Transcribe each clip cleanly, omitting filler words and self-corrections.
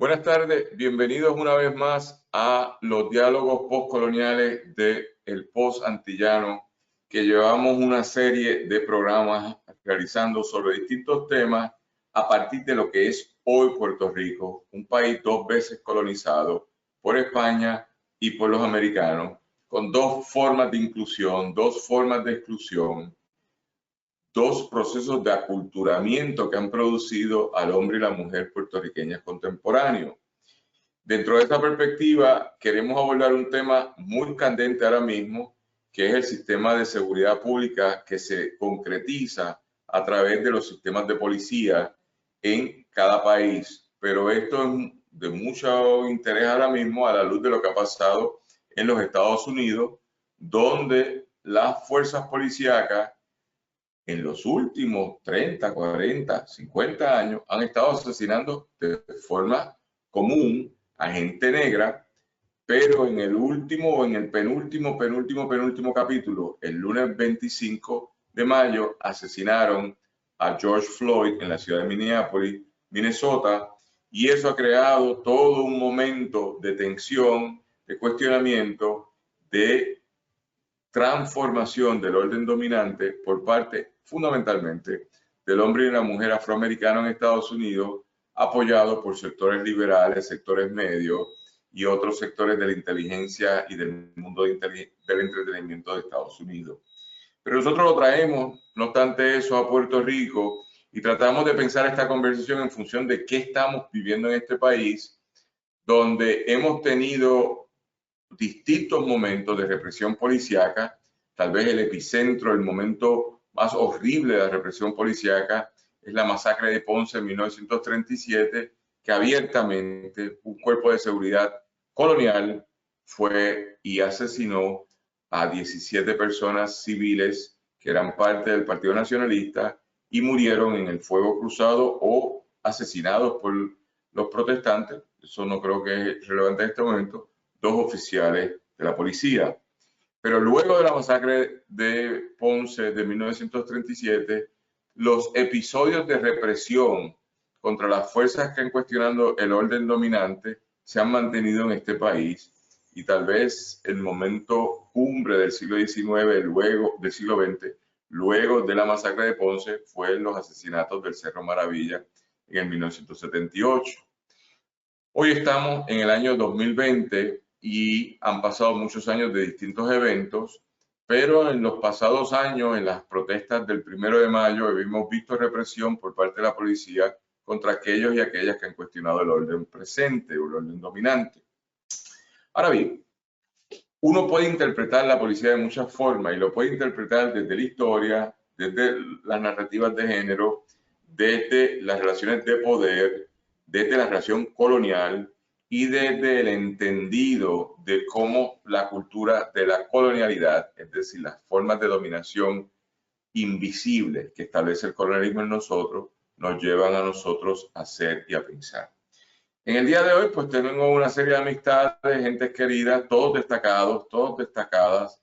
Buenas tardes, bienvenidos una vez más a los diálogos postcoloniales del post-antillano, que llevamos una serie de programas realizando sobre distintos temas a partir de lo que es hoy Puerto Rico, un país 2 veces colonizado por España y por los americanos, con 2 formas de inclusión, 2 formas de exclusión, 2 procesos de aculturamiento que han producido al hombre y la mujer puertorriqueñas contemporáneos. Dentro de esta perspectiva, queremos abordar un tema muy candente ahora mismo, que es el sistema de seguridad pública que se concretiza a través de los sistemas de policía en cada país. Pero esto es de mucho interés ahora mismo a la luz de lo que ha pasado en los Estados Unidos, donde las fuerzas policíacas en los últimos 30, 40, 50 años han estado asesinando de forma común a gente negra, pero en el último o en el penúltimo capítulo, el lunes 25 de mayo, asesinaron a George Floyd en la ciudad de Minneapolis, Minnesota, y eso ha creado todo un momento de tensión, de cuestionamiento, de transformación del orden dominante por parte fundamentalmente del hombre y la mujer afroamericano en Estados Unidos, apoyado por sectores liberales, sectores medios y otros sectores de la inteligencia y del mundo del entretenimiento de Estados Unidos. Pero nosotros lo traemos, no obstante eso, a Puerto Rico y tratamos de pensar esta conversación en función de qué estamos viviendo en este país, donde hemos tenido distintos momentos de represión policíaca. Tal vez el epicentro, el momento más horrible de la represión policíaca es la masacre de Ponce en 1937, que abiertamente un cuerpo de seguridad colonial fue y asesinó a 17 personas civiles que eran parte del Partido Nacionalista y murieron en el fuego cruzado o asesinados por los protestantes. Eso no creo que es relevante en este momento. 2 oficiales de la policía. Pero luego de la masacre de Ponce de 1937, los episodios de represión contra las fuerzas que han cuestionado el orden dominante se han mantenido en este país, y tal vez el momento cumbre del siglo XIX, luego del siglo XX, luego de la masacre de Ponce, fue los asesinatos del Cerro Maravilla en el 1978. Hoy estamos en el año 2020 y han pasado muchos años de distintos eventos, pero en los pasados años, en las protestas del 1 de mayo, hemos visto represión por parte de la policía contra aquellos y aquellas que han cuestionado el orden presente o el orden dominante. Ahora bien, uno puede interpretar la policía de muchas formas y lo puede interpretar desde la historia, desde las narrativas de género, desde las relaciones de poder, desde la relación colonial y desde el entendido de cómo la cultura de la colonialidad, es decir, las formas de dominación invisibles que establece el colonialismo en nosotros, nos llevan a nosotros a ser y a pensar. En el día de hoy, pues tenemos una serie de amistades, gentes queridas, todos destacados, todas destacadas,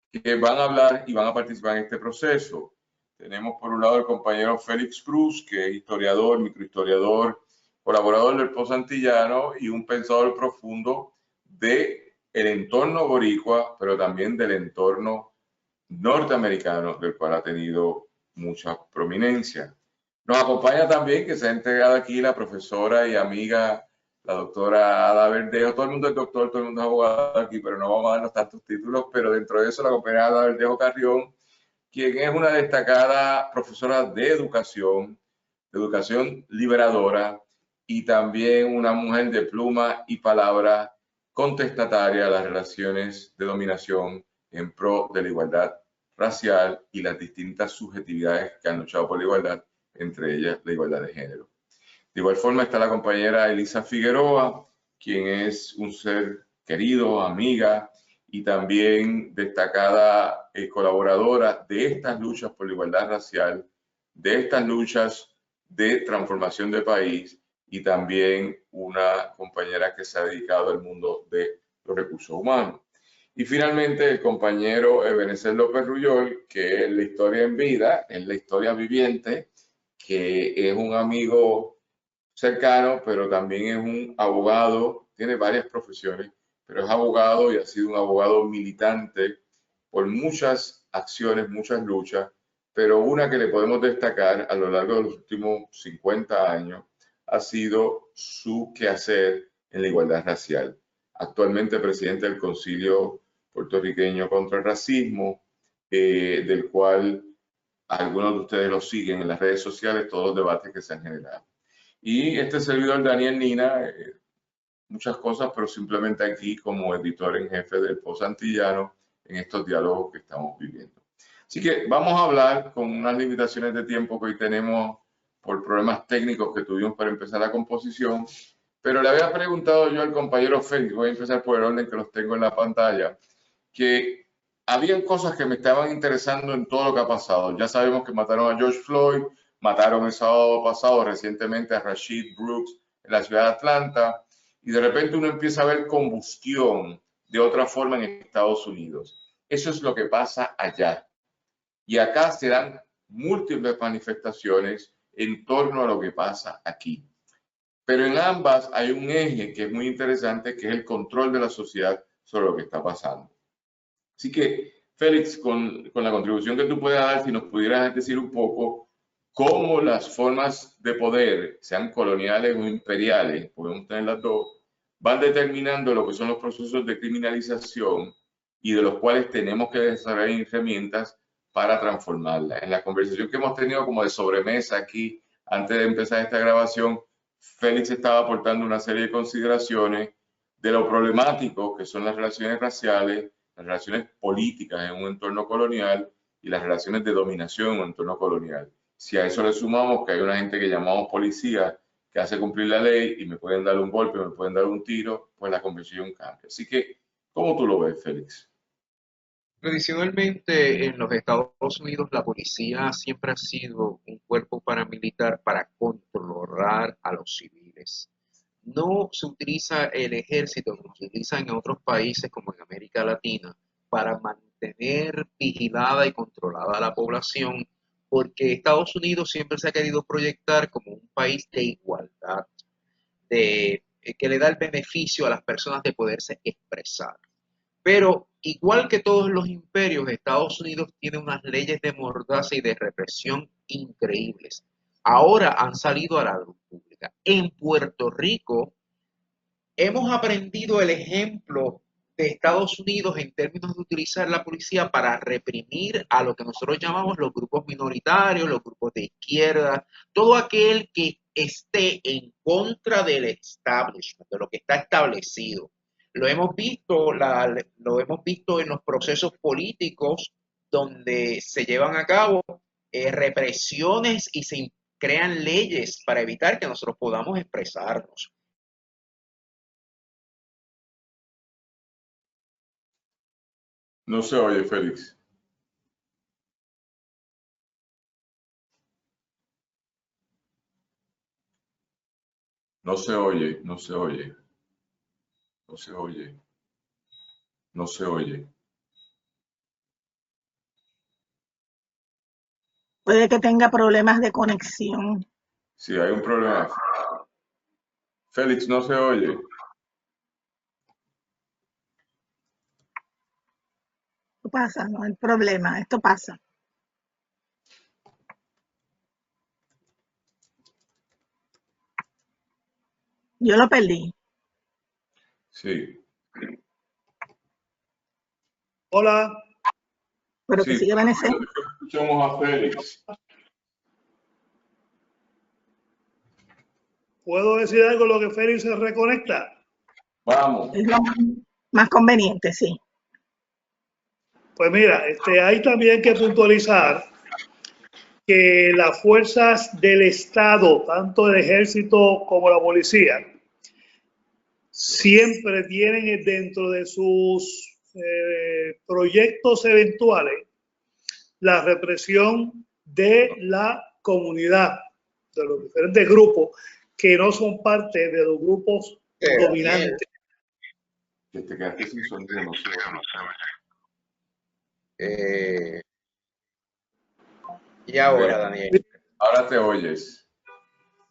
que van a hablar y van a participar en este proceso. Tenemos por un lado el compañero Félix Cruz, que es historiador, microhistoriador, colaborador del post-antillano y un pensador profundo del entorno boricua, pero también del entorno norteamericano, del cual ha tenido mucha prominencia. Nos acompaña también, que se ha entregado aquí, la profesora y amiga, la doctora Ada Verdejo. Todo el mundo es doctor, todo el mundo es abogado aquí, pero no vamos a darnos tantos títulos. Pero dentro de eso, la compañera Ada Verdejo Carrión, quien es una destacada profesora de educación liberadora, y también una mujer de pluma y palabra contestataria a las relaciones de dominación en pro de la igualdad racial y las distintas subjetividades que han luchado por la igualdad, entre ellas la igualdad de género. De igual forma está la compañera Elisa Figueroa, quien es un ser querido, amiga y también destacada colaboradora de estas luchas por la igualdad racial, de estas luchas de transformación de país, y también una compañera que se ha dedicado al mundo de los recursos humanos. Y finalmente el compañero Ebenezer López Rullol, que es la historia en vida, es la historia viviente, que es un amigo cercano, pero también es un abogado, tiene varias profesiones, pero es abogado y ha sido un abogado militante por muchas acciones, muchas luchas, pero una que le podemos destacar a lo largo de los últimos 50 años ha sido su quehacer en la igualdad racial. Actualmente presidente del Concilio Puertorriqueño contra el Racismo, del cual algunos de ustedes lo siguen en las redes sociales, todos los debates que se han generado. Y este servidor, Daniel Nina, muchas cosas, pero simplemente aquí como editor en jefe del Post Antillano en estos diálogos que estamos viviendo. Así que vamos a hablar con unas limitaciones de tiempo que hoy tenemos por problemas técnicos que tuvimos para empezar la composición, pero le había preguntado yo al compañero Félix, voy a empezar por el orden que los tengo en la pantalla, que habían cosas que me estaban interesando en todo lo que ha pasado. Ya sabemos que mataron a George Floyd, mataron el sábado pasado recientemente a Rashid Brooks en la ciudad de Atlanta, y de repente uno empieza a ver combustión de otra forma en Estados Unidos. Eso es lo que pasa allá. Y acá se dan múltiples manifestaciones en torno a lo que pasa aquí. Pero en ambas hay un eje que es muy interesante, que es el control de la sociedad sobre lo que está pasando. Así que, Félix, con la contribución que tú puedas dar, si nos pudieras decir un poco cómo las formas de poder, sean coloniales o imperiales, podemos tener las dos, van determinando lo que son los procesos de criminalización y de los cuales tenemos que desarrollar herramientas para transformarlas. En la conversación que hemos tenido como de sobremesa aquí, antes de empezar esta grabación, Félix estaba aportando una serie de consideraciones de lo problemático que son las relaciones raciales, las relaciones políticas en un entorno colonial y las relaciones de dominación en un entorno colonial. Si a eso le sumamos que hay una gente que llamamos policía que hace cumplir la ley y me pueden dar un golpe, me pueden dar un tiro, pues la conversación cambia. Así que, ¿cómo tú lo ves, Félix? Tradicionalmente en los Estados Unidos la policía siempre ha sido un cuerpo paramilitar para controlar a los civiles. No se utiliza el ejército como se utiliza en otros países como en América Latina para mantener vigilada y controlada a la población, porque Estados Unidos siempre se ha querido proyectar como un país de igualdad, que le da el beneficio a las personas de poderse expresar. Pero igual que todos los imperios, Estados Unidos tiene unas leyes de mordaza y de represión increíbles. Ahora han salido a la luz pública. En Puerto Rico hemos aprendido el ejemplo de Estados Unidos en términos de utilizar la policía para reprimir a lo que nosotros llamamos los grupos minoritarios, los grupos de izquierda, todo aquel que esté en contra del establishment, de lo que está establecido. Lo hemos visto en los procesos políticos donde se llevan a cabo represiones y se crean leyes para evitar que nosotros podamos expresarnos. No se oye, Félix. No se oye, no se oye, no se oye, no se oye. Puede que tenga problemas de conexión. Sí, hay un problema. Félix, no se oye. Esto pasa, no hay problema, esto pasa. Yo lo perdí. Sí, Hola, Pero que sí, sigue Vanessa. escuchamos a Félix. ¿puedo decir algo lo que Félix se reconecta? Vamos. Es lo más conveniente, sí. Pues mira, hay también que puntualizar que las fuerzas del Estado, tanto el ejército como la policía, siempre tienen dentro de sus proyectos eventuales la represión de la comunidad, de los diferentes grupos que no son parte de los grupos dominantes. Que te quedaste sin sonido, no se oye. Y ahora, Daniel. Ahora te oyes.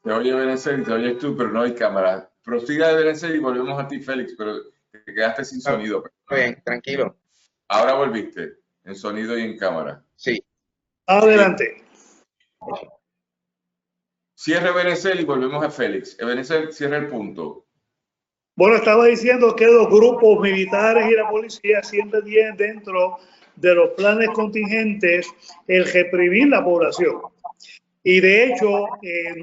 Te oye Benecer y te oyes tú, pero no hay cámara. Prosiga de Benecer y volvemos a ti, Félix, pero te quedaste sin sonido. Está bien, tranquilo. Ahora volviste, en sonido y en cámara. Sí. Adelante. Cierra Benecer y volvemos a Félix. Benecer, cierra el punto. Bueno, estaba diciendo que los grupos militares y la policía siempre tienen dentro de los planes contingentes el reprimir la población. Y de hecho,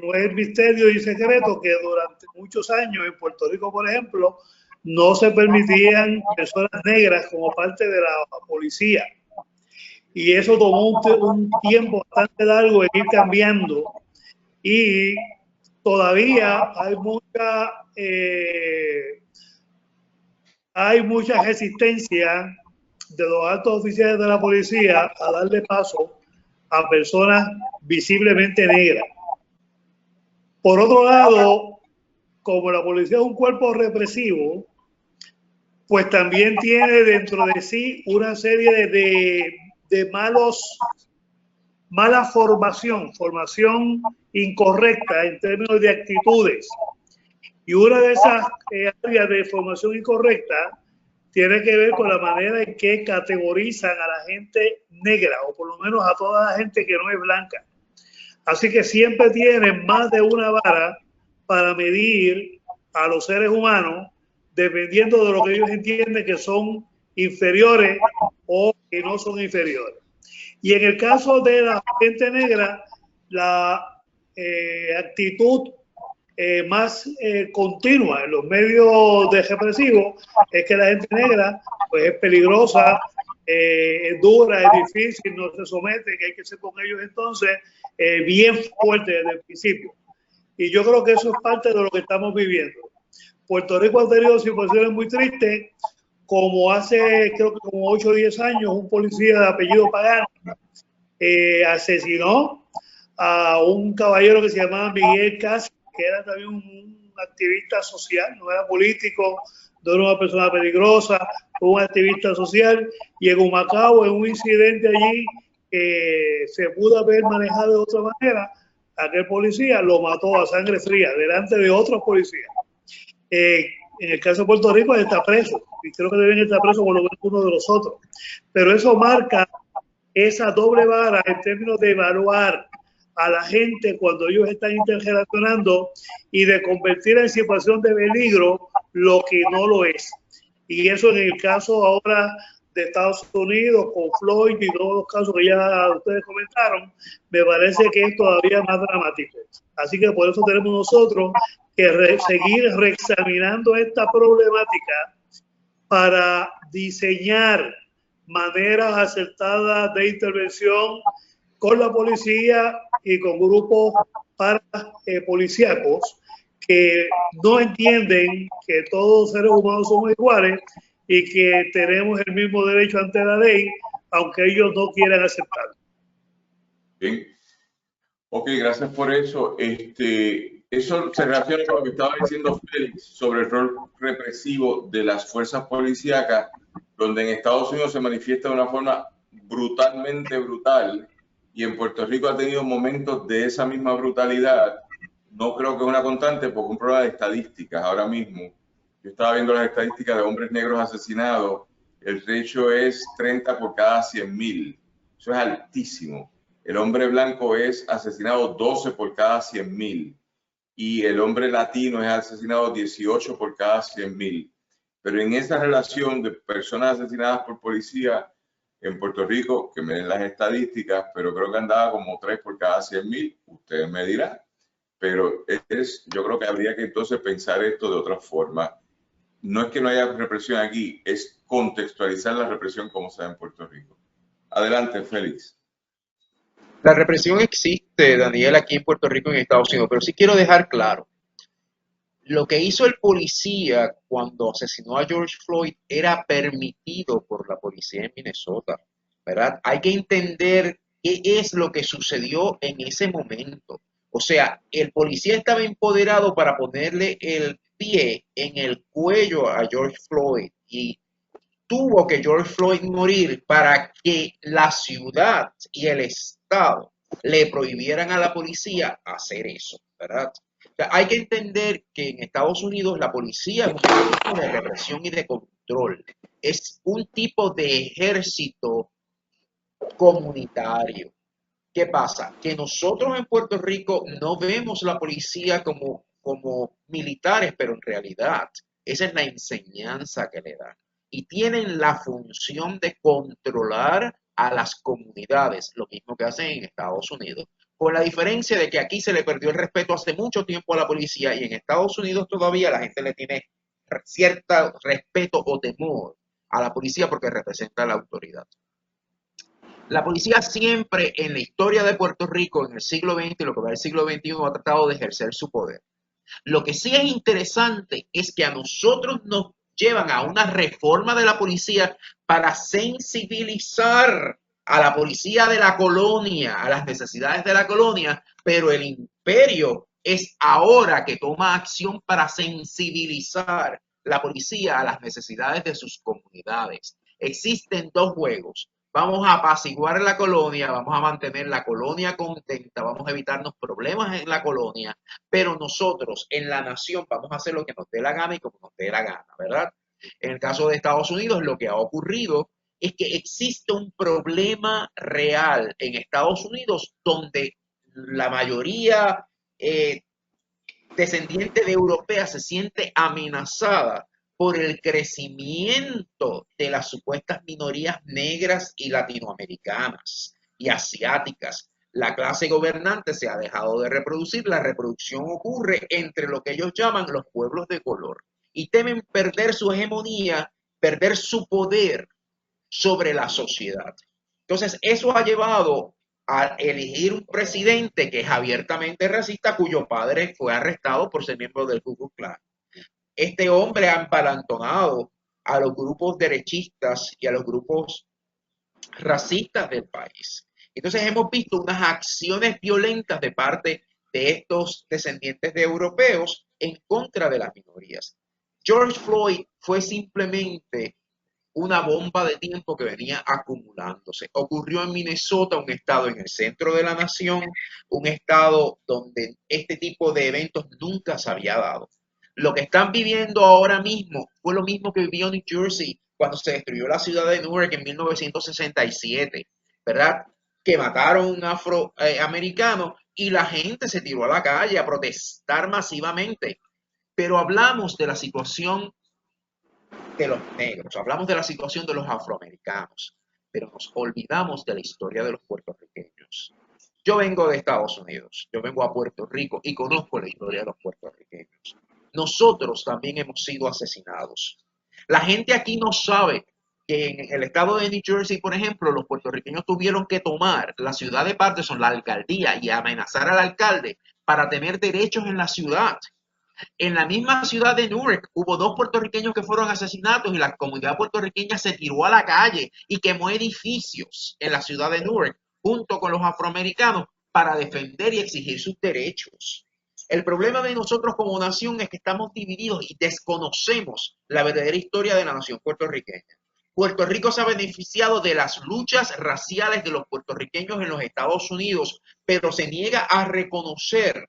no es misterio y secreto que durante muchos años en Puerto Rico, por ejemplo, no se permitían personas negras como parte de la policía. Y eso tomó un tiempo bastante largo en ir cambiando. Y todavía hay mucha resistencia de los altos oficiales de la policía a darle paso a personas visiblemente negras. Por otro lado, como la policía es un cuerpo represivo, pues también tiene dentro de sí una serie de mala formación incorrecta en términos de actitudes. Y una de esas áreas de formación incorrecta tiene que ver con la manera en que categorizan a la gente negra, o por lo menos a toda la gente que no es blanca. Así que siempre tienen más de una vara para medir a los seres humanos, dependiendo de lo que ellos entienden que son inferiores o que no son inferiores. Y en el caso de la gente negra, la actitud más continua en los medios de represivos es que la gente negra pues es peligrosa, es dura, es difícil, no se somete, que hay que ser con ellos entonces bien fuerte desde el principio. Y yo creo que eso es parte de lo que estamos viviendo. Puerto Rico ha tenido situaciones muy tristes, como hace creo que como 8 o 10 años un policía de apellido Pagano asesinó a un caballero que se llamaba Miguel Cáceres, que era también un activista social, no era político, no era una persona peligrosa, fue un activista social, y en Humacao, en un incidente allí que se pudo haber manejado de otra manera, aquel policía lo mató a sangre fría delante de otros policías. En el caso de Puerto Rico está preso, y creo que deben estar presos por lo menos uno de los otros. Pero eso marca esa doble vara en términos de evaluar a la gente cuando ellos están interrelacionando y de convertir en situación de peligro lo que no lo es. Y eso en el caso ahora de Estados Unidos con Floyd y todos los casos que ya ustedes comentaron, me parece que es todavía más dramático. Así que por eso tenemos nosotros que seguir reexaminando esta problemática para diseñar maneras acertadas de intervención con la policía y con grupos policíacos que no entienden que todos los seres humanos somos iguales y que tenemos el mismo derecho ante la ley, aunque ellos no quieran aceptarlo. Bien. Ok, gracias por eso. Eso se relaciona con lo que estaba diciendo Félix sobre el rol represivo de las fuerzas policíacas, donde en Estados Unidos se manifiesta de una forma brutalmente brutal y en Puerto Rico ha tenido momentos de esa misma brutalidad. No creo que es una constante porque un problema de estadísticas ahora mismo. Yo estaba viendo las estadísticas de hombres negros asesinados. El ratio es 30 por cada 100,000. Eso es altísimo. El hombre blanco es asesinado 12 por cada 100,000 y el hombre latino es asesinado 18 por cada 100,000. Pero en esa relación de personas asesinadas por policía en Puerto Rico, que me den las estadísticas, pero creo que andaba como 3 por cada 100,000, ustedes me dirán. Pero yo creo que habría que entonces pensar esto de otra forma. No es que no haya represión aquí, es contextualizar la represión como se da en Puerto Rico. Adelante, Félix. La represión existe, Daniel, aquí en Puerto Rico y en Estados Unidos, pero sí quiero dejar claro, lo que hizo el policía cuando asesinó a George Floyd era permitido por la policía en Minnesota, ¿verdad? Hay que entender qué es lo que sucedió en ese momento. O sea, el policía estaba empoderado para ponerle el pie en el cuello a George Floyd y tuvo que George Floyd morir para que la ciudad y el Estado le prohibieran a la policía hacer eso, ¿verdad? sea, hay que entender que en Estados Unidos la policía es un tipo de represión y de control. Es un tipo de ejército comunitario. ¿Qué pasa? Que nosotros en Puerto Rico no vemos la policía como militares, pero en realidad esa es la enseñanza que le dan. Y tienen la función de controlar a las comunidades, lo mismo que hacen en Estados Unidos. Con la diferencia de que aquí se le perdió el respeto hace mucho tiempo a la policía y en Estados Unidos todavía la gente le tiene cierto respeto o temor a la policía porque representa la autoridad. La policía siempre en la historia de Puerto Rico, en el siglo XX y lo que va del siglo XXI, ha tratado de ejercer su poder. Lo que sí es interesante es que a nosotros nos llevan a una reforma de la policía para sensibilizar a la policía de la colonia, a las necesidades de la colonia, pero el imperio es ahora que toma acción para sensibilizar la policía a las necesidades de sus comunidades. Existen dos juegos. Vamos a apaciguar la colonia, vamos a mantener la colonia contenta, vamos a evitarnos problemas en la colonia, pero nosotros en la nación vamos a hacer lo que nos dé la gana y como nos dé la gana, ¿verdad? En el caso de Estados Unidos, lo que ha ocurrido es que existe un problema real en Estados Unidos donde la mayoría descendiente de europea se siente amenazada por el crecimiento de las supuestas minorías negras y latinoamericanas y asiáticas. La clase gobernante se ha dejado de reproducir, la reproducción ocurre entre lo que ellos llaman los pueblos de color y temen perder su hegemonía, perder su poder sobre la sociedad. Entonces, eso ha llevado a elegir un presidente que es abiertamente racista, cuyo padre fue arrestado por ser miembro del Ku Klux Klan. Este hombre ha empalantonado a los grupos derechistas y a los grupos racistas del país. Entonces hemos visto unas acciones violentas de parte de estos descendientes de europeos en contra de las minorías. George Floyd fue simplemente una bomba de tiempo que venía acumulándose. Ocurrió en Minnesota, un estado en el centro de la nación, un estado donde este tipo de eventos nunca se había dado. Lo que están viviendo ahora mismo fue lo mismo que vivió New Jersey cuando se destruyó la ciudad de Newark en 1967, ¿verdad? Que mataron a un afroamericano y la gente se tiró a la calle a protestar masivamente. Pero hablamos de la situación de los negros, hablamos de la situación de los afroamericanos, pero nos olvidamos de la historia de los puertorriqueños. Yo vengo de Estados Unidos, yo vengo a Puerto Rico y conozco la historia de los puertorriqueños. Nosotros también hemos sido asesinados. La gente aquí no sabe que en el estado de New Jersey, por ejemplo, los puertorriqueños tuvieron que tomar la ciudad de Paterson, la alcaldía, y amenazar al alcalde para tener derechos en la ciudad. En la misma ciudad de Newark hubo 2 puertorriqueños que fueron asesinados y la comunidad puertorriqueña se tiró a la calle y quemó edificios en la ciudad de Newark junto con los afroamericanos para defender y exigir sus derechos. El problema de nosotros como nación es que estamos divididos y desconocemos la verdadera historia de la nación puertorriqueña. Puerto Rico se ha beneficiado de las luchas raciales de los puertorriqueños en los Estados Unidos, pero se niega a reconocer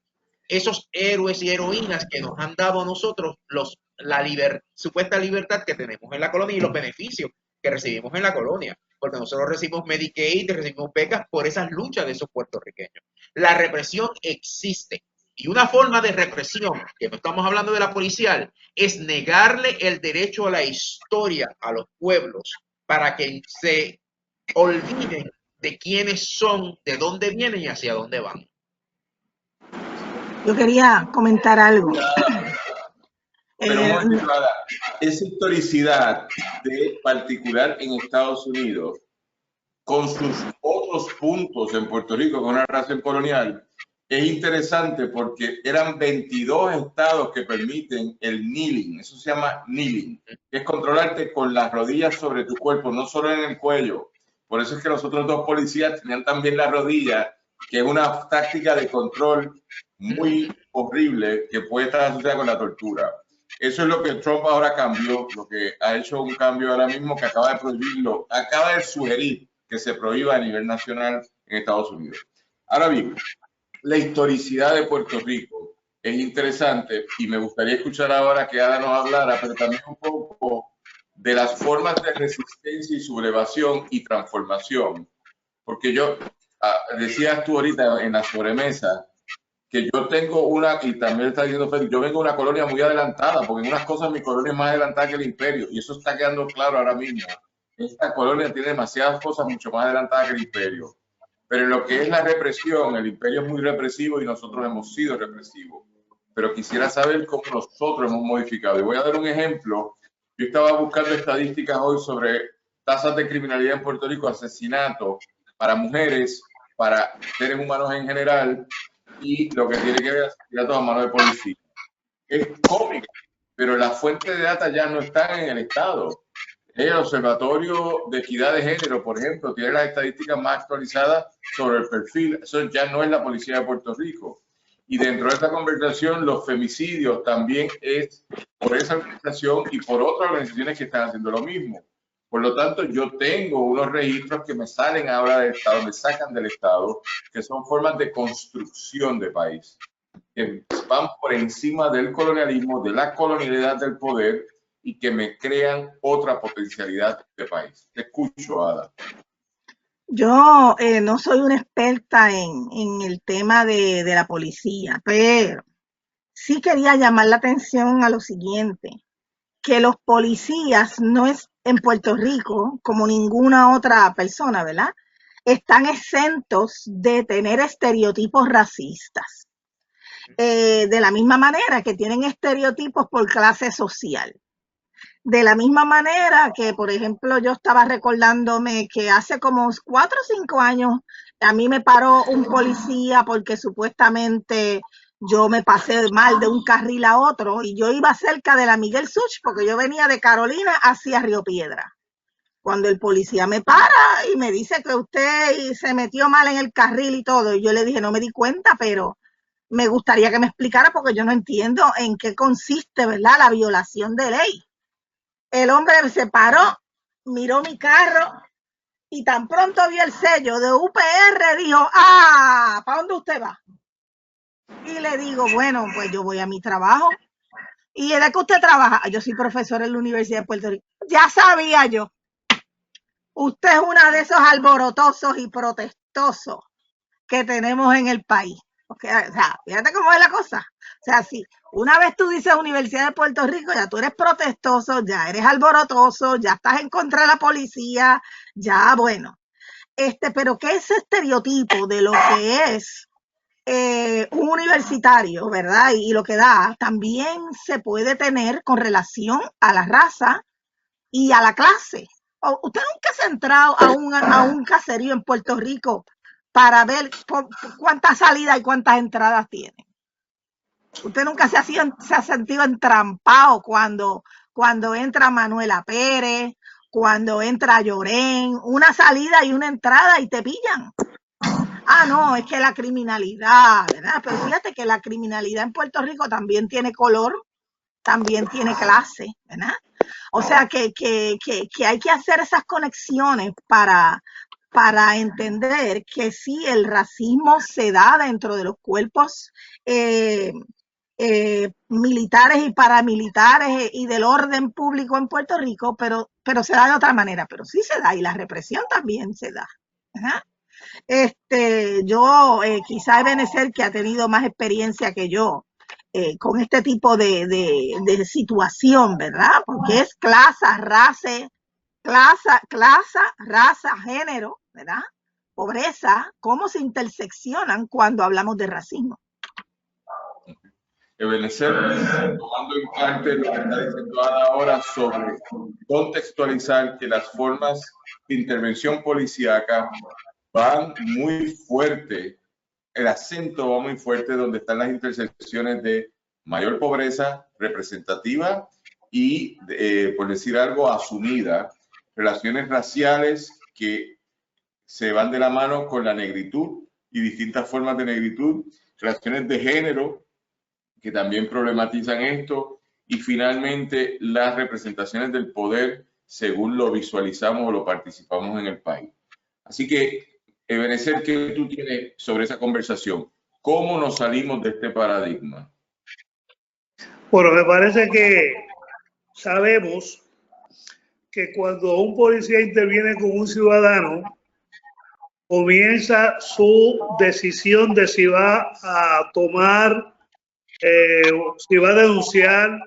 esos héroes y heroínas que nos han dado a nosotros la supuesta libertad que tenemos en la colonia y los beneficios que recibimos en la colonia, porque nosotros recibimos Medicaid, recibimos becas por esas luchas de esos puertorriqueños. La represión existe y una forma de represión, que no estamos hablando de la policial, es negarle el derecho a la historia a los pueblos para que se olviden de quiénes son, de dónde vienen y hacia dónde van. Yo quería comentar algo. Pero esa historicidad de particular en Estados Unidos, con sus otros puntos en Puerto Rico, con una relación colonial, es interesante porque eran 22 estados que permiten el kneeling, eso se llama kneeling, que es controlarte con las rodillas sobre tu cuerpo, no solo en el cuello. Por eso es que los otros 2 policías tenían también las rodillas, que es una táctica de control muy horrible que puede estar asociada con la tortura. Eso es lo que Trump ahora cambió, lo que ha hecho un cambio ahora mismo que acaba de prohibirlo, acaba de sugerir que se prohíba a nivel nacional en Estados Unidos. Ahora bien, la historicidad de Puerto Rico es interesante y me gustaría escuchar ahora que Ada nos hablara, pero también un poco de las formas de resistencia y sublevación y transformación. Porque decías tú ahorita en la sobremesa, que yo tengo una, y también está diciendo Félix, yo vengo de una colonia muy adelantada, porque en unas cosas mi colonia es más adelantada que el imperio, y eso está quedando claro ahora mismo. Esta colonia tiene demasiadas cosas mucho más adelantadas que el imperio. Pero en lo que es la represión, el imperio es muy represivo y nosotros hemos sido represivos. Pero quisiera saber cómo nosotros hemos modificado. Y voy a dar un ejemplo. Yo estaba buscando estadísticas hoy sobre tasas de criminalidad en Puerto Rico, asesinatos para mujeres, para seres humanos en general, y lo que tiene que ver asesinatos a mano de policía. Es cómico, pero las fuentes de data ya no están en el Estado. El Observatorio de Equidad de Género, por ejemplo, tiene las estadísticas más actualizadas sobre el perfil. Eso ya no es la Policía de Puerto Rico. Y dentro de esta conversación, los femicidios también es por esa organización y por otras organizaciones que están haciendo lo mismo. Por lo tanto, yo tengo unos registros que me salen ahora del Estado, me sacan del Estado, que son formas de construcción de país, que van por encima del colonialismo, de la colonialidad del poder y que me crean otra potencialidad de país. Te escucho, Ada. Yo no soy una experta en el tema de la policía, pero sí quería llamar la atención a lo siguiente, que los policías no es en Puerto Rico, como ninguna otra persona, ¿verdad? Están exentos de tener estereotipos racistas. De la misma manera que tienen estereotipos por clase social. De la misma manera que, por ejemplo, yo estaba recordándome que hace como 4 o 5 años a mí me paró un policía porque supuestamente yo me pasé mal de un carril a otro y yo iba cerca de la Miguel Such porque yo venía de Carolina hacia Río Piedra. Cuando el policía me para y me dice que usted se metió mal en el carril y todo, y yo le dije, no me di cuenta, pero me gustaría que me explicara porque yo no entiendo en qué consiste, ¿verdad?, la violación de ley. El hombre se paró, miró mi carro y tan pronto vio el sello de UPR, dijo, ¿para dónde usted va? Y le digo, bueno, pues yo voy a mi trabajo. ¿Y de qué usted trabaja? Yo soy profesor en la Universidad de Puerto Rico. Ya sabía yo. Usted es uno de esos alborotosos y protestosos que tenemos en el país. Okay, o sea, fíjate cómo es la cosa. O sea, si una vez tú dices Universidad de Puerto Rico, ya tú eres protestoso, ya eres alborotoso, ya estás en contra de la policía, ya bueno. Pero ¿qué es ese estereotipo de lo que es un universitario, ¿verdad? Y lo que da también se puede tener con relación a la raza y a la clase. ¿Usted nunca se ha entrado a un caserío en Puerto Rico para ver cuántas salidas y cuántas entradas tiene? Usted nunca se ha sentido entrampado cuando entra Manuela Pérez, cuando entra Llorén, una salida y una entrada y te pillan. No, es que la criminalidad, ¿verdad? Pero fíjate que la criminalidad en Puerto Rico también tiene color, también tiene clase, ¿verdad? O sea que hay que hacer esas conexiones para entender que sí, el racismo se da dentro de los cuerpos militares y paramilitares y del orden público en Puerto Rico, pero se da de otra manera, pero sí se da y la represión también se da. ¿Verdad? Yo quizá Ebenezer, que ha tenido más experiencia que yo con este tipo de situación, ¿verdad? Porque es clase, raza, género, ¿verdad? Pobreza, cómo se interseccionan cuando hablamos de racismo. Ebenezer, tomando en parte lo que está diciendo Ana ahora sobre contextualizar que las formas de intervención policíaca van muy fuerte, el acento va muy fuerte donde están las intersecciones de mayor pobreza representativa y, por decir algo, asumida, relaciones raciales que se van de la mano con la negritud y distintas formas de negritud, relaciones de género que también problematizan esto, y finalmente las representaciones del poder según lo visualizamos o lo participamos en el país. Así que, Ebenezer, ¿qué tú tienes sobre esa conversación? ¿Cómo nos salimos de este paradigma? Bueno, me parece que sabemos que cuando un policía interviene con un ciudadano, comienza su decisión de si va a tomar, si va a denunciar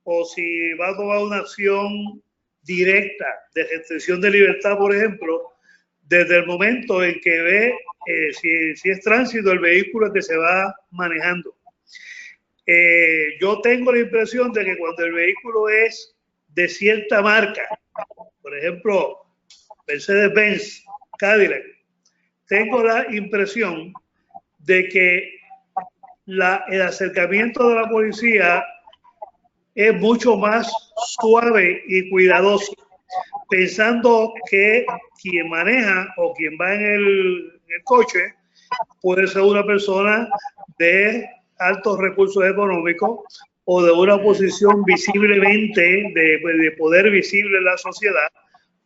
o si va a tomar una acción directa de restricción de libertad, por ejemplo, desde el momento en que ve si es tránsito el vehículo que se va manejando. Yo tengo la impresión de que cuando el vehículo es de cierta marca, por ejemplo, Mercedes-Benz, Cadillac, tengo la impresión de que el acercamiento de la policía es mucho más suave y cuidadoso, pensando que quien maneja o quien va en el coche puede ser una persona de altos recursos económicos o de una posición visiblemente de poder visible en la sociedad.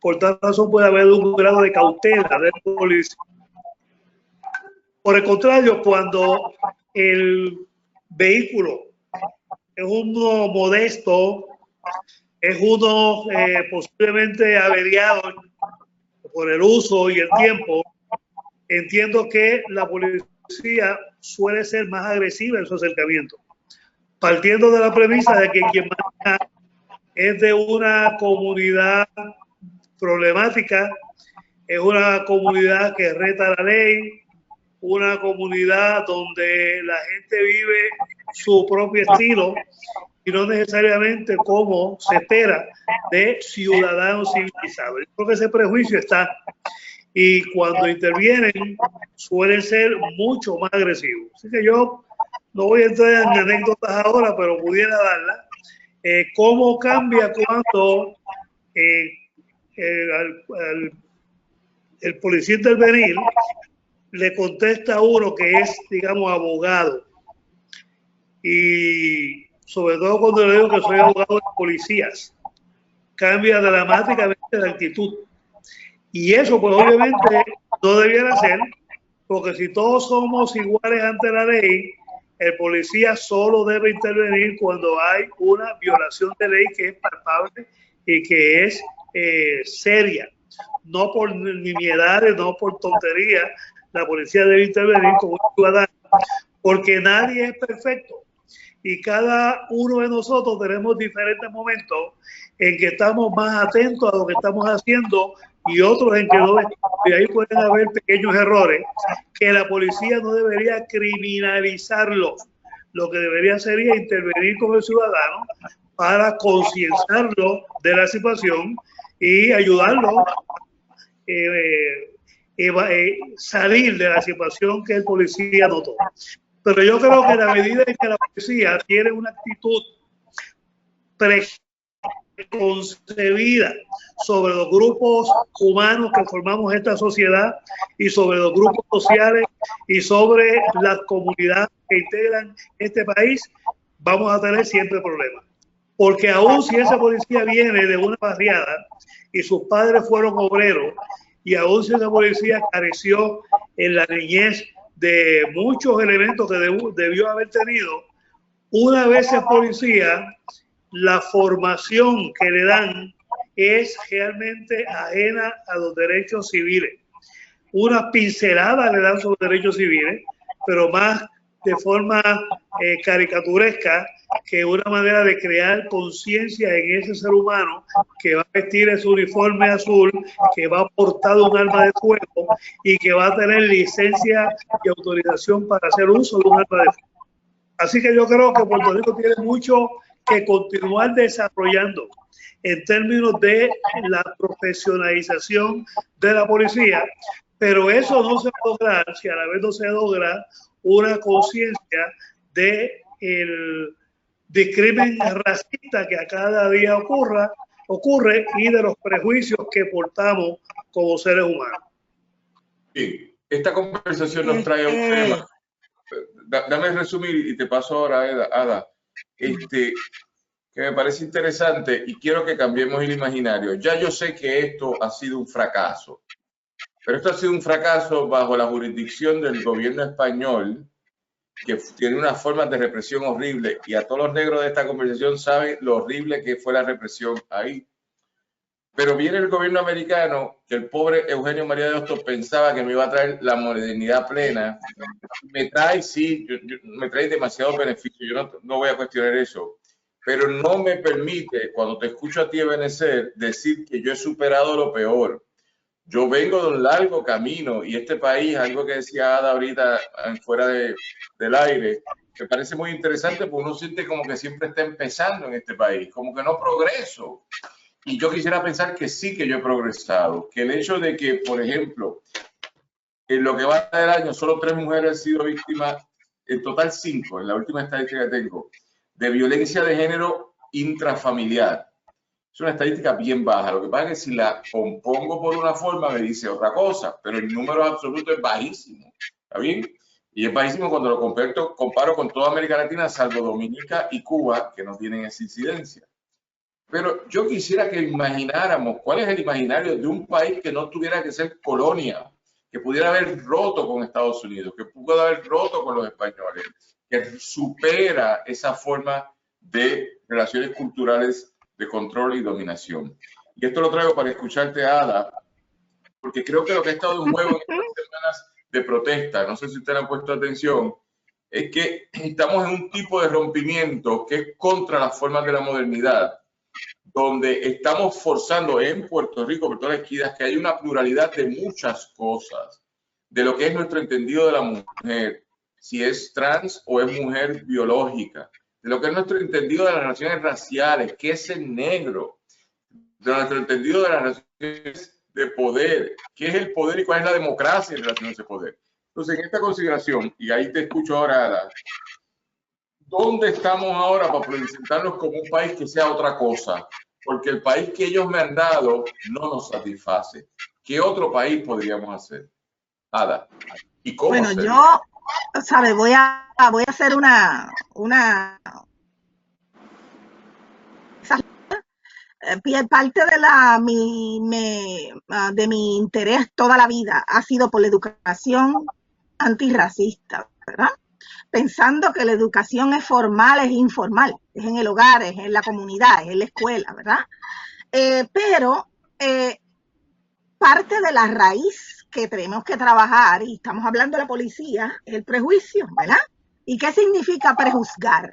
Por tal razón puede haber un grado de cautela del policía. Por el contrario, cuando el vehículo es uno modesto, es uno posiblemente averiado por el uso y el tiempo, entiendo que la policía suele ser más agresiva en su acercamiento, partiendo de la premisa de que quien maneja es de una comunidad problemática, es una comunidad que reta la ley, una comunidad donde la gente vive su propio estilo y no necesariamente como se espera de ciudadanos civilizados. Yo creo que ese prejuicio está, y cuando intervienen suelen ser mucho más agresivos. Así que yo no voy a entrar en anécdotas ahora, pero pudiera darla. ¿Cómo cambia cuando el policía intervenir le contesta a uno que es, digamos, abogado? Y sobre todo cuando le digo que soy abogado de policías, cambia dramáticamente la actitud. Y eso, pues obviamente, no debiera ser, porque si todos somos iguales ante la ley, el policía solo debe intervenir cuando hay una violación de ley que es palpable y que es seria. No por nimiedades, no por tonterías, la policía debe intervenir como un ciudadano, porque nadie es perfecto. Y cada uno de nosotros tenemos diferentes momentos en que estamos más atentos a lo que estamos haciendo y otros en que no. Y ahí pueden haber pequeños errores que la policía no debería criminalizarlo. Lo que debería sería intervenir con el ciudadano para concienciarlo de la situación y ayudarlo a salir de la situación que el policía notó. Pero yo creo que a la medida en que la policía tiene una actitud preconcebida sobre los grupos humanos que formamos esta sociedad y sobre los grupos sociales y sobre las comunidades que integran este país, vamos a tener siempre problemas. Porque aún si ese policía viene de una barriada y sus padres fueron obreros, y aún si ese policía careció en la niñez de muchos elementos que debió haber tenido, una vez es policía, la formación que le dan es realmente ajena a los derechos civiles. Una pincelada le dan sobre derechos civiles, pero más de forma caricaturesca que una manera de crear conciencia en ese ser humano que va a vestir ese uniforme azul, que va a portar un arma de fuego y que va a tener licencia y autorización para hacer uso de un arma de fuego. Así que yo creo que Puerto Rico tiene mucho que continuar desarrollando en términos de la profesionalización de la policía, pero eso no se va a lograr si a la vez no se logra una conciencia de el discrimen racista que a cada día ocurre y de los prejuicios que portamos como seres humanos. Sí, esta conversación nos trae un tema. Dame resumir y te paso ahora, Ada, que me parece interesante y quiero que cambiemos el imaginario. Ya yo sé que esto ha sido un fracaso, pero esto ha sido un fracaso bajo la jurisdicción del gobierno español que tiene unas formas de represión horribles, y a todos los negros de esta conversación saben lo horrible que fue la represión ahí. Pero viene el gobierno americano, que el pobre Eugenio María de Hostos pensaba que me iba a traer la modernidad plena. Me trae, sí, me trae demasiados beneficios, yo no voy a cuestionar eso, pero no me permite, cuando te escucho a ti, Ebenezer, decir que yo he superado lo peor. Yo vengo de un largo camino, y este país, algo que decía Ada ahorita fuera del aire, me parece muy interesante, porque uno siente como que siempre está empezando en este país, como que no progreso. Y yo quisiera pensar que sí, que yo he progresado, que el hecho de que, por ejemplo, en lo que va del año, solo 3 mujeres han sido víctimas, en total 5, en la última estadística que tengo, de violencia de género intrafamiliar. Es una estadística bien baja. Lo que pasa es que si la compongo por una forma me dice otra cosa, pero el número absoluto es bajísimo. ¿Está bien? Y es bajísimo cuando lo comparo con toda América Latina, salvo Dominica y Cuba, que no tienen esa incidencia. Pero yo quisiera que imagináramos cuál es el imaginario de un país que no tuviera que ser colonia, que pudiera haber roto con Estados Unidos, que pudiera haber roto con los españoles, que supera esa forma de relaciones culturales de control y dominación. Y esto lo traigo para escucharte, Ada, porque creo que lo que ha estado en juego en estas semanas de protesta, no sé si ustedes han puesto atención, es que estamos en un tipo de rompimiento que es contra las formas de la modernidad, donde estamos forzando en Puerto Rico, por todas las esquinas, que hay una pluralidad de muchas cosas, de lo que es nuestro entendido de la mujer, si es trans o es mujer biológica, de lo que es nuestro entendido de las relaciones raciales, qué es el negro, de nuestro entendido de las relaciones de poder, qué es el poder y cuál es la democracia en relación a ese poder. Entonces, en esta consideración, y ahí te escucho ahora, Ada, ¿dónde estamos ahora para presentarnos como un país que sea otra cosa? Porque el país que ellos me han dado no nos satisface. ¿Qué otro país podríamos hacer? Ada. ¿Y cómo Bueno, hacerlo? yo, ¿sabes? Voy a hacer parte de mi interés toda la vida ha sido por la educación antirracista, ¿verdad? Pensando que la educación es formal, es informal, es en el hogar, es en la comunidad, es en la escuela, ¿verdad? Pero parte de la raíz que tenemos que trabajar, y estamos hablando de la policía, es el prejuicio, ¿verdad? ¿Y qué significa prejuzgar?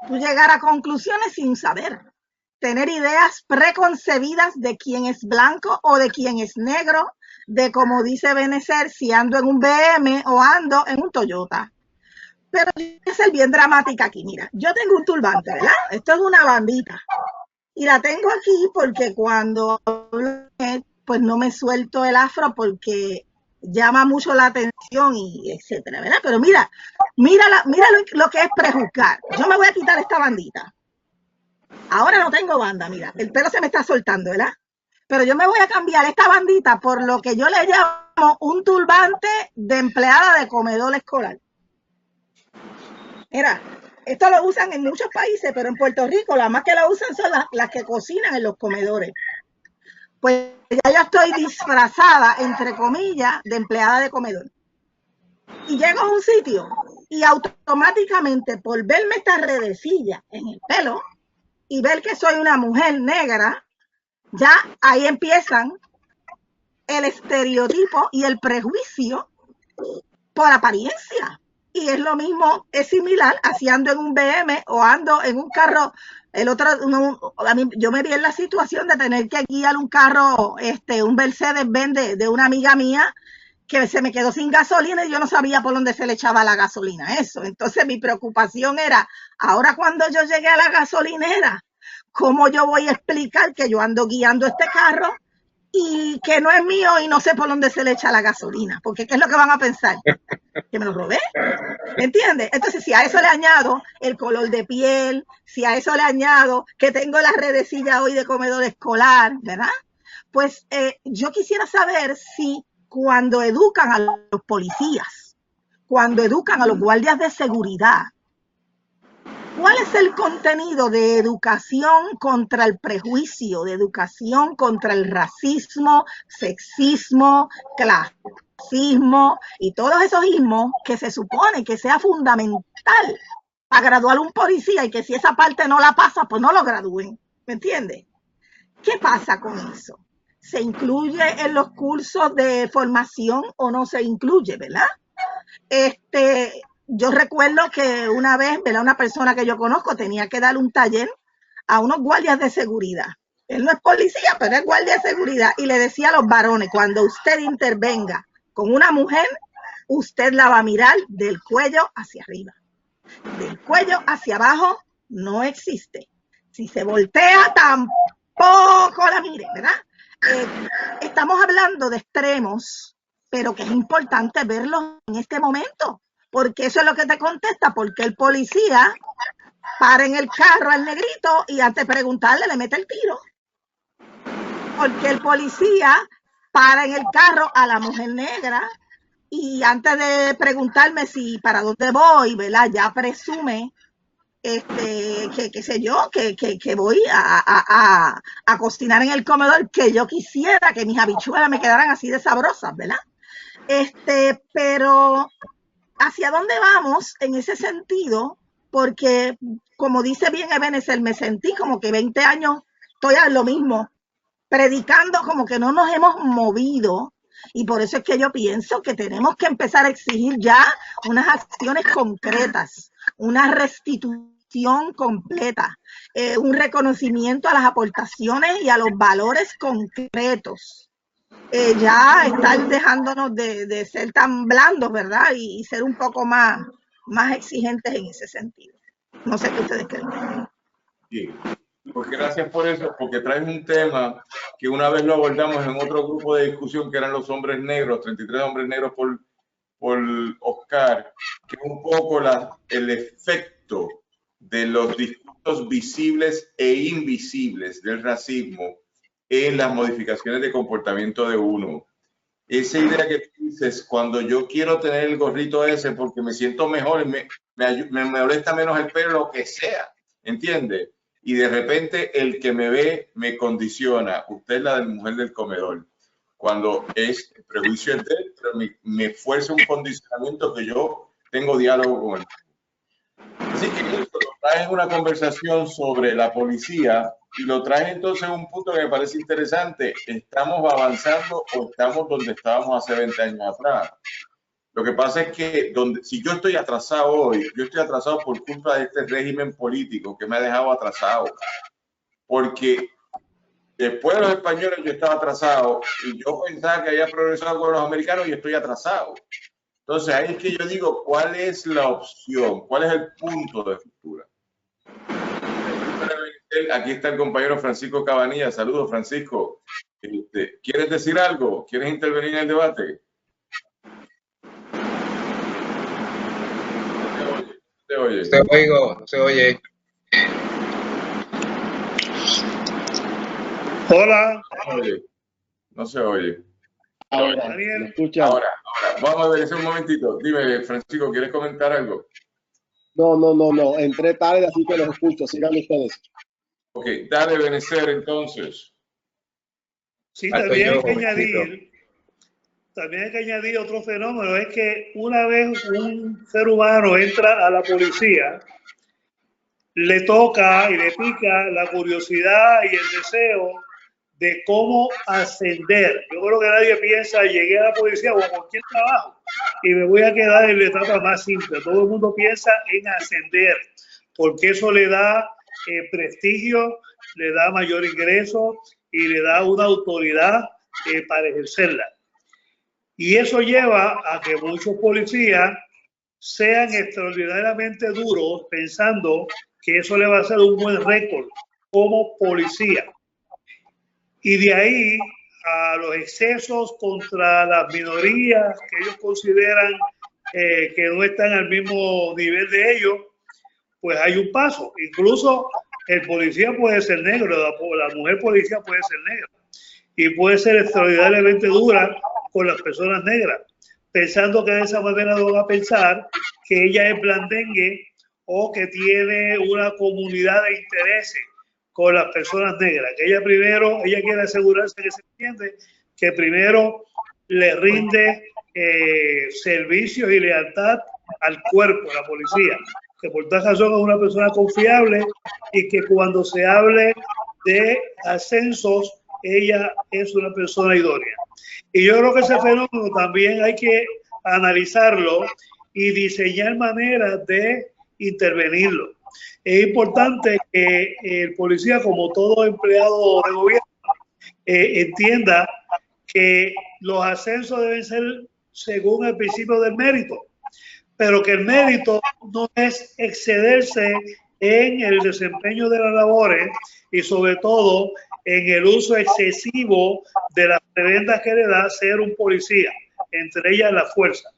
Tú llegar a conclusiones sin saber, tener ideas preconcebidas de quién es blanco o de quién es negro, de como dice Ebenezer, si ando en un BM o ando en un Toyota. Pero yo voy a ser bien dramática aquí. Mira, yo tengo un turbante, ¿verdad? Esto es una bandita. Y la tengo aquí porque cuando pues no me suelto el afro porque llama mucho la atención y etcétera, ¿verdad? Pero mira lo que es prejuzgar. Yo me voy a quitar esta bandita. Ahora no tengo banda, mira, el pelo se me está soltando, ¿verdad? Pero yo me voy a cambiar esta bandita por lo que yo le llamo un turbante de empleada de comedor escolar. Mira, esto lo usan en muchos países, pero en Puerto Rico las más que lo usan son las que cocinan en los comedores. Pues ya yo estoy disfrazada, entre comillas, de empleada de comedor. Y llego a un sitio y automáticamente por verme esta redecilla en el pelo y ver que soy una mujer negra, ya ahí empiezan el estereotipo y el prejuicio por apariencia. Y es lo mismo, es similar a si ando en un BM o ando en un carro. Yo me vi en la situación de tener que guiar un carro, un Mercedes-Benz de una amiga mía que se me quedó sin gasolina y yo no sabía por dónde se le echaba la gasolina. Eso. Entonces mi preocupación era, ahora cuando yo llegué a la gasolinera, ¿cómo yo voy a explicar que yo ando guiando este carro y que no es mío y no sé por dónde se le echa la gasolina? Porque ¿qué es lo que van a pensar? ¿Que me lo robé? ¿Entiendes? Entonces, si a eso le añado el color de piel, si a eso le añado que tengo la redecilla hoy de comedor escolar, ¿verdad? Pues yo quisiera saber si cuando educan a los policías, cuando educan a los guardias de seguridad, ¿Cuál es el contenido de educación contra el prejuicio, de educación contra el racismo, sexismo, clasismo y todos esos ismos que se supone que sea fundamental para graduar un policía y que si esa parte no la pasa, pues no lo gradúen? ¿Me entiendes? ¿Qué pasa con eso? ¿Se incluye en los cursos de formación o no se incluye, verdad? Yo recuerdo que una vez, ¿verdad? Una persona que yo conozco tenía que dar un taller a unos guardias de seguridad. Él no es policía, pero es guardia de seguridad. Y le decía a los varones, cuando usted intervenga con una mujer, usted la va a mirar del cuello hacia arriba. Del cuello hacia abajo no existe. Si se voltea, tampoco la mire, ¿verdad? Estamos hablando de extremos, pero que es importante verlos en este momento, porque eso es lo que te contesta, porque el policía para en el carro al negrito y antes de preguntarle le mete el tiro. Porque el policía para en el carro a la mujer negra y antes de preguntarme si para dónde voy, ¿verdad? Ya presume qué sé yo, que voy a cocinar en el comedor, que yo quisiera que mis habichuelas me quedaran así de sabrosas, ¿verdad? Pero ¿hacia dónde vamos en ese sentido? Porque, como dice bien Ebenezer, me sentí como que 20 años estoy a lo mismo, predicando como que no nos hemos movido. Y por eso es que yo pienso que tenemos que empezar a exigir ya unas acciones concretas, una restitución completa, un reconocimiento a las aportaciones y a los valores concretos. Ya estar dejándonos de ser tan blandos, ¿verdad? Y ser un poco más exigentes en ese sentido. No sé qué ustedes creen. Sí, pues gracias por eso, porque traes un tema que una vez lo abordamos en otro grupo de discusión que eran los hombres negros, 33 hombres negros por Oscar, que es un poco el efecto de los discursos visibles e invisibles del racismo en las modificaciones de comportamiento de uno. Esa idea que tú dices, cuando yo quiero tener el gorrito ese porque me siento mejor, me molesta menos el pelo, lo que sea, ¿entiendes? Y de repente el que me ve me condiciona. Usted es la de mujer del comedor. Cuando es el prejuicio es de él, pero me fuerza un condicionamiento que yo tengo diálogo con él. Así que eso lo traes en una conversación sobre la policía y lo traes entonces a un punto que me parece interesante. ¿Estamos avanzando o estamos donde estábamos hace 20 años atrás? Lo que pasa es que si yo estoy atrasado hoy, yo estoy atrasado por culpa de este régimen político que me ha dejado atrasado. Porque después de los españoles yo estaba atrasado y yo pensaba que había progresado con los americanos y estoy atrasado. Entonces ahí es que yo digo, ¿cuál es la opción? ¿Cuál es el punto de ruptura? Aquí está el compañero Francisco Cabanilla. Saludos, Francisco. ¿Quieres decir algo? ¿Quieres intervenir en el debate? No se oye. No se oye. Hola. No se oye. Ahora, ¿me escuchan? Ahora, vamos a ver ese un momentito. Dime, Francisco, ¿quieres comentar algo? No. Entré tarde, así que los escucho. Sigan ustedes. Ok, dale, Benecer, entonces. Sí, también hay que añadir otro fenómeno, es que una vez un ser humano entra a la policía, le toca y le pica la curiosidad y el deseo de cómo ascender. Yo creo que nadie piensa, llegué a la policía o a cualquier trabajo y me voy a quedar en la etapa más simple. Todo el mundo piensa en ascender, porque eso le da prestigio, le da mayor ingreso y le da una autoridad para ejercerla. Y eso lleva a que muchos policías sean extraordinariamente duros pensando que eso le va a hacer un buen récord como policía. Y de ahí a los excesos contra las minorías que ellos consideran que no están al mismo nivel de ellos, pues hay un paso. Incluso el policía puede ser negro, la mujer policía puede ser negra y puede ser extraordinariamente dura con las personas negras, pensando que de esa manera no van a pensar que ella es blandengue o que tiene una comunidad de intereses con las personas negras, que ella quiere asegurarse que se entiende que primero le rinde servicios y lealtad al cuerpo, a la policía, que por tal razón es una persona confiable y que cuando se hable de ascensos, ella es una persona idónea. Y yo creo que ese fenómeno también hay que analizarlo y diseñar maneras de intervenirlo. Es importante que el policía, como todo empleado de gobierno, entienda que los ascensos deben ser según el principio del mérito, pero que el mérito no es excederse en el desempeño de las labores y sobre todo en el uso excesivo de las prebendas que le da ser un policía, entre ellas la fuerza.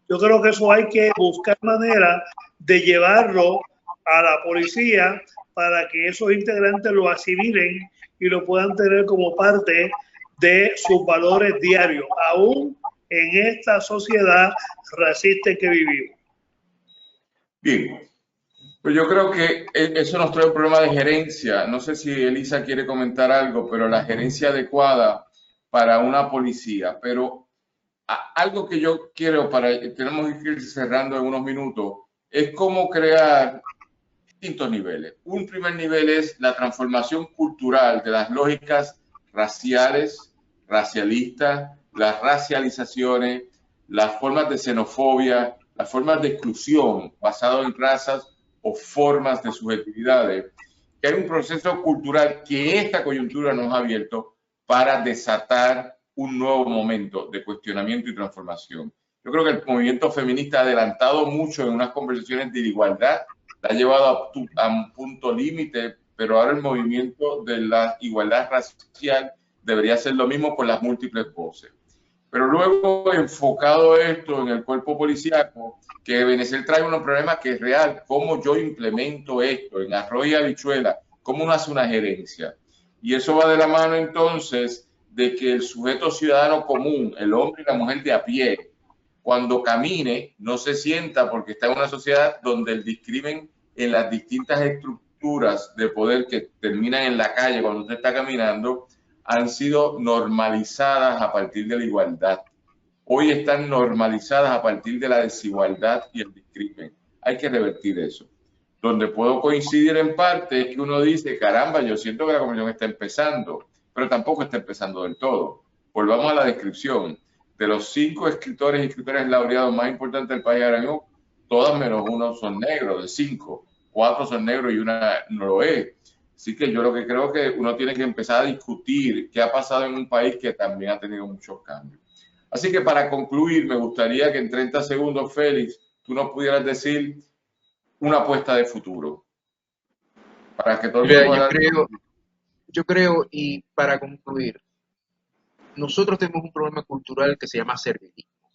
Yo creo que eso hay que buscar manera de llevarlo a la policía para que esos integrantes lo asimilen y lo puedan tener como parte de sus valores diarios, aún en esta sociedad racista en que vivimos. Bien, pues yo creo que eso nos trae un problema de gerencia. No sé si Elisa quiere comentar algo, pero la gerencia adecuada para una policía. Pero algo que yo quiero, tenemos que ir cerrando en unos minutos, es cómo crear distintos niveles. Un primer nivel es la transformación cultural de las lógicas raciales, racialistas, las racializaciones, las formas de xenofobia, las formas de exclusión basadas en razas o formas de subjetividades, que hay un proceso cultural que esta coyuntura nos ha abierto para desatar un nuevo momento de cuestionamiento y transformación. Yo creo que el movimiento feminista ha adelantado mucho en unas conversaciones de igualdad, la ha llevado a un punto límite, pero ahora el movimiento de la igualdad racial debería ser lo mismo con las múltiples voces. Pero luego, enfocado esto en el cuerpo policíaco, que Benecer trae un problema que es real, cómo yo implemento esto en arroz y habichuela, cómo uno hace una gerencia. Y eso va de la mano entonces de que el sujeto ciudadano común, el hombre y la mujer de a pie, cuando camine, no se sienta porque está en una sociedad donde el discrimen en las distintas estructuras de poder que terminan en la calle cuando usted está caminando, han sido normalizadas a partir de la igualdad. Hoy están normalizadas a partir de la desigualdad y el discrimen. Hay que revertir eso. Donde puedo coincidir en parte es que uno dice, caramba, yo siento que la conversación está empezando, pero tampoco está empezando del todo. Volvamos a la descripción. De los 5 escritores y escritoras laureados más importantes del país ahora mismo, todas menos uno son negros, de 5. 4 son negros y una no lo es. Así que yo lo que creo que uno tiene que empezar a discutir qué ha pasado en un país que también ha tenido muchos cambios. Así que para concluir, me gustaría que en 30 segundos, Félix, tú nos pudieras decir una apuesta de futuro. Para que todo el mundo... Yo creo, y para concluir, nosotros tenemos un problema cultural que se llama servilismo.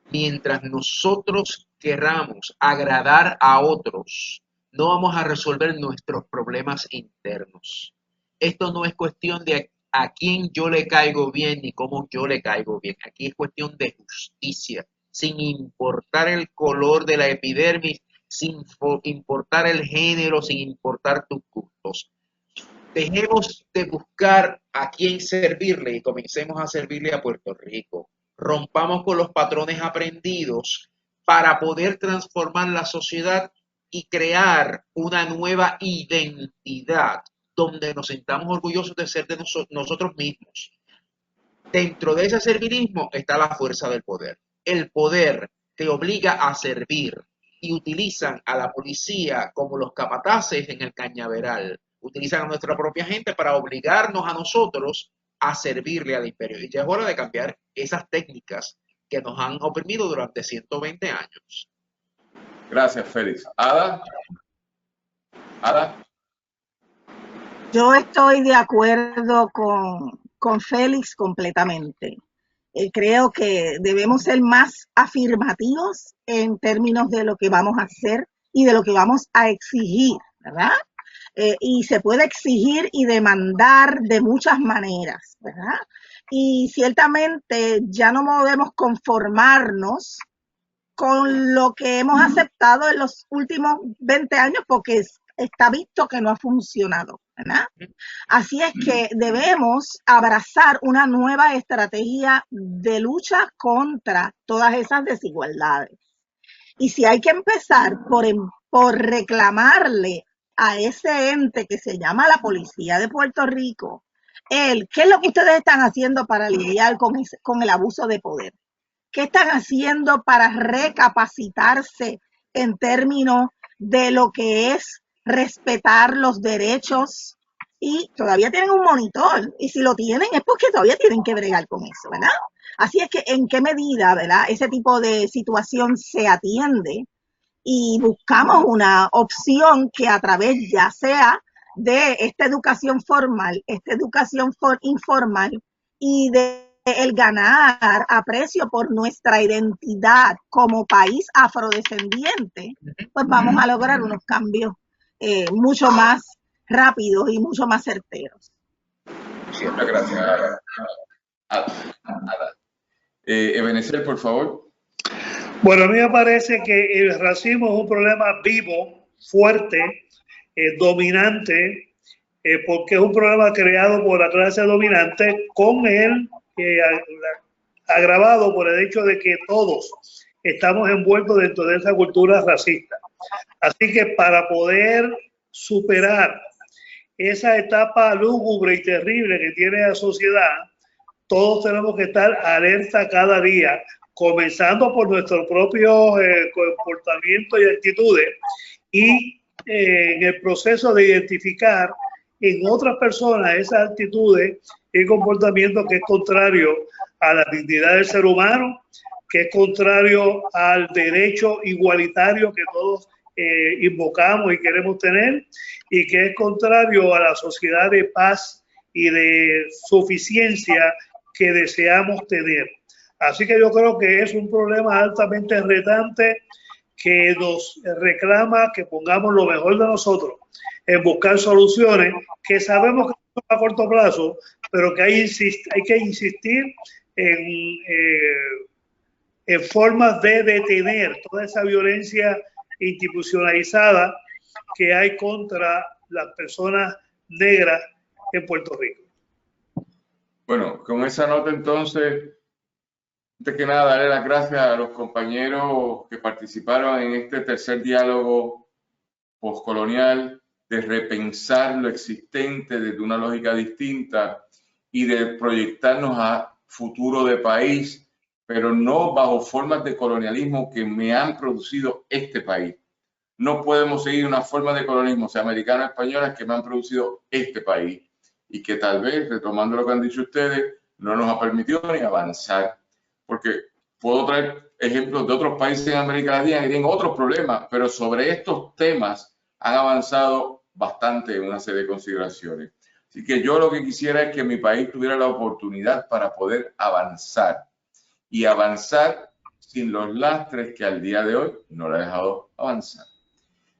Mientras nosotros querramos agradar a otros, no vamos a resolver nuestros problemas internos. Esto no es cuestión de a quién yo le caigo bien ni cómo yo le caigo bien. Aquí es cuestión de justicia, sin importar el color de la epidermis, sin importar el género, sin importar tus gustos. Dejemos de buscar a quién servirle y comencemos a servirle a Puerto Rico. Rompamos con los patrones aprendidos para poder transformar la sociedad y crear una nueva identidad donde nos sintamos orgullosos de ser de nosotros mismos. Dentro de ese servilismo está la fuerza del poder. El poder te obliga a servir y utilizan a la policía como los capataces en el cañaveral. Utilizan a nuestra propia gente para obligarnos a nosotros a servirle al imperio. Y ya es hora de cambiar esas técnicas que nos han oprimido durante 120 años. Gracias, Félix. Ada. Yo estoy de acuerdo con Félix completamente. Creo que debemos ser más afirmativos en términos de lo que vamos a hacer y de lo que vamos a exigir, ¿verdad? Y se puede exigir y demandar de muchas maneras, ¿verdad? Y ciertamente ya no podemos conformarnos con lo que hemos aceptado en los últimos 20 años porque está visto que no ha funcionado, ¿verdad? Así es que debemos abrazar una nueva estrategia de lucha contra todas esas desigualdades. Y si hay que empezar por reclamarle a ese ente que se llama la Policía de Puerto Rico, ¿qué es lo que ustedes están haciendo para lidiar con el abuso de poder? ¿Qué están haciendo para recapacitarse en términos de lo que es respetar los derechos? Y todavía tienen un monitor, y si lo tienen es porque todavía tienen que bregar con eso, ¿verdad? Así es que en qué medida, ¿verdad?, ese tipo de situación se atiende y buscamos una opción que a través ya sea de esta educación formal, esta educación informal y de el ganar aprecio por nuestra identidad como país afrodescendiente, pues vamos a lograr unos cambios mucho más rápidos y mucho más certeros. Muchas gracias, Ada. Ebenezer, por favor. Bueno, a mí me parece que el racismo es un problema vivo, fuerte, dominante, porque es un problema creado por la clase dominante con él agravado por el hecho de que todos estamos envueltos dentro de esa cultura racista. Así que para poder superar esa etapa lúgubre y terrible que tiene la sociedad, todos tenemos que estar alerta cada día, comenzando por nuestro propio comportamiento y actitudes, y en el proceso de identificar en otras personas esas actitudes y comportamientos que es contrario a la dignidad del ser humano, que es contrario al derecho igualitario que todos invocamos y queremos tener, y que es contrario a la sociedad de paz y de suficiencia que deseamos tener. Así que yo creo que es un problema altamente retante que nos reclama que pongamos lo mejor de nosotros en buscar soluciones que sabemos que son a corto plazo, pero que hay que insistir en formas de detener toda esa violencia institucionalizada que hay contra las personas negras en Puerto Rico. Bueno, con esa nota entonces, antes que nada, darle las gracias a los compañeros que participaron en este tercer diálogo postcolonial, de repensar lo existente desde una lógica distinta y de proyectarnos a futuro de país, pero no bajo formas de colonialismo que me han producido este país. No podemos seguir una forma de colonialismo, sea americana o española, que me han producido este país y que tal vez, retomando lo que han dicho ustedes, no nos ha permitido ni avanzar. Porque puedo traer ejemplos de otros países en América Latina que tienen otros problemas, pero sobre estos temas han avanzado bastante en una serie de consideraciones. Así que yo lo que quisiera es que mi país tuviera la oportunidad para poder avanzar y avanzar sin los lastres que al día de hoy no le ha dejado avanzar.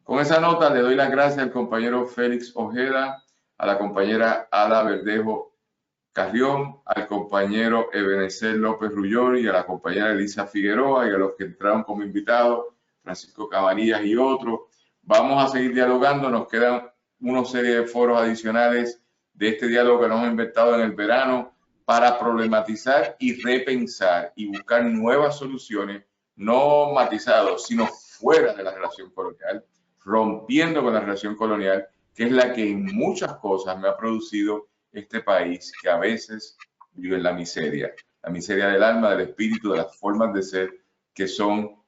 Con esa nota le doy las gracias al compañero Félix Ojeda, a la compañera Ada Verdejo Carrión, al compañero Ebenezer López Rullón y a la compañera Elisa Figueroa y a los que entraron como invitados, Francisco Camarillas y otros. Vamos a seguir dialogando, nos quedan una serie de foros adicionales de este diálogo que nos hemos inventado en el verano para problematizar y repensar y buscar nuevas soluciones, no matizados, sino fuera de la relación colonial, rompiendo con la relación colonial, que es la que en muchas cosas me ha producido este país, que a veces vive en la miseria del alma, del espíritu, de las formas de ser que son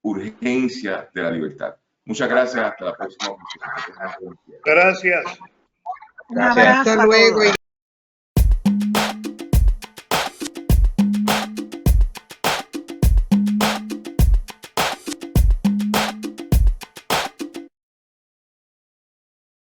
urgencia de la libertad. Muchas gracias, hasta la próxima. Gracias. Un abrazo. Hasta luego.